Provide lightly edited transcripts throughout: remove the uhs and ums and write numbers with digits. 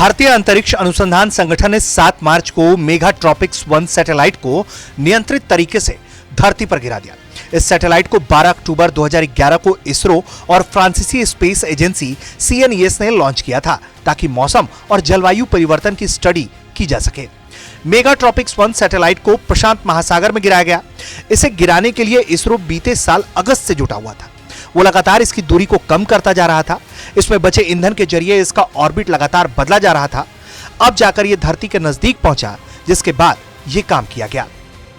भारतीय अंतरिक्ष अनुसंधान संगठन ने 7 मार्च को मेगा ट्रॉपिक्स 1 सैटेलाइट को नियंत्रित तरीके से धरती पर गिरा दिया। इस सैटेलाइट को 12 अक्टूबर 2011 को इसरो और फ्रांसीसी स्पेस एजेंसी CNES ने लॉन्च किया था ताकि मौसम और जलवायु परिवर्तन की स्टडी की जा सके। मेगा ट्रॉपिक्स 1 सैटेलाइट को प्रशांत महासागर में गिराया गया। इसे गिराने के लिए इसरो बीते साल अगस्त से जुटा हुआ था। वो लगातार इसकी दूरी को कम करता जा रहा था। इसमें बचे ईंधन के जरिए इसका ऑर्बिट लगातार बदला जा रहा था। अब जाकर यह धरती के नजदीक पहुंचा, जिसके बाद यह काम किया गया।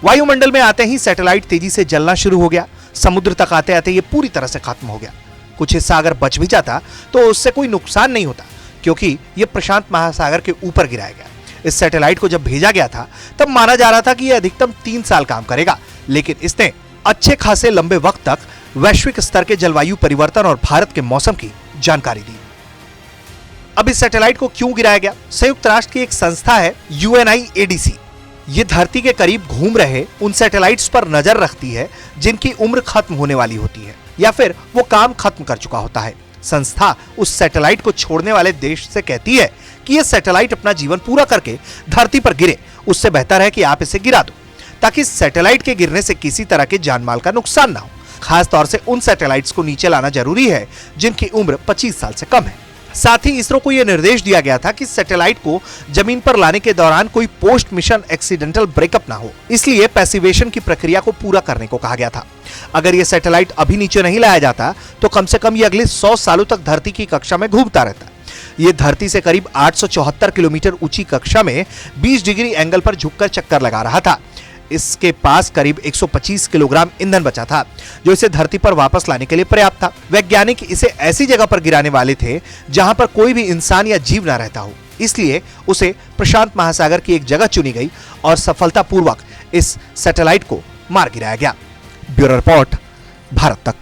वायुमंडल में आते ही सैटेलाइट तेजी से जलना शुरू हो गया। समुद्र तक आते आते यह पूरी तरह से खत्म हो गया। कुछ हिस्सा अगर बच भी जाता तो उससे कोई नुकसान नहीं होता, क्योंकि यह प्रशांत महासागर के ऊपर गिराया गया। इस सैटेलाइट को जब भेजा गया था तब माना जा रहा था कि यह अधिकतम 3 साल काम करेगा, लेकिन इसने अच्छे खासे लंबे वक्त तक वैश्विक स्तर के जलवायु परिवर्तन और भारत के मौसम की जानकारी दी। अब इस सैटेलाइट को क्यों गिराया गया? संयुक्त राष्ट्र की एक संस्था है UNIADC। ये धरती के करीब घूम रहे उन सैटेलाइट्स पर नजर रखती है जिनकी उम्र खत्म होने वाली होती है या फिर वो काम खत्म कर चुका होता है। संस्था उस सैटेलाइट को छोड़ने वाले देश से कहती है कि यह सैटेलाइट अपना जीवन पूरा करके धरती पर गिरे, उससे बेहतर है कि आप इसे गिरा दो, ताकि सैटेलाइट के गिरने से किसी तरह के जानमाल का नुकसान ना हो। खास तौर से उन सैटेलाइट्स को नीचे लाना जरूरी है जिनकी उम्र 25 साल से कम है। साथ ही इसरो को यह निर्देश दिया गया था कि सैटेलाइट को जमीन पर लाने के दौरान कोई पोस्ट मिशन एक्सीडेंटल ब्रेकअप ना हो, इसलिए पैसिवेशन की प्रक्रिया को पूरा करने को कहा गया था। अगर यह सैटेलाइट अभी नीचे नहीं लाया जाता तो कम से कम ये अगले 100 सालों तक धरती की कक्षा में घूमता रहता। ये धरती से करीब 874 किलोमीटर ऊंची कक्षा में 20 डिग्री एंगल पर झुककर चक्कर लगा रहा था। इसके पास करीब 125 किलोग्राम ईंधन बचा था, जो इसे धरती पर वापस लाने के लिए पर्याप्त था। वैज्ञानिक इसे ऐसी जगह पर गिराने वाले थे जहां पर कोई भी इंसान या जीव ना रहता हो, इसलिए उसे प्रशांत महासागर की एक जगह चुनी गई और सफलतापूर्वक इस सैटेलाइट को मार गिराया गया। ब्यूरो रिपोर्ट, भारत तक।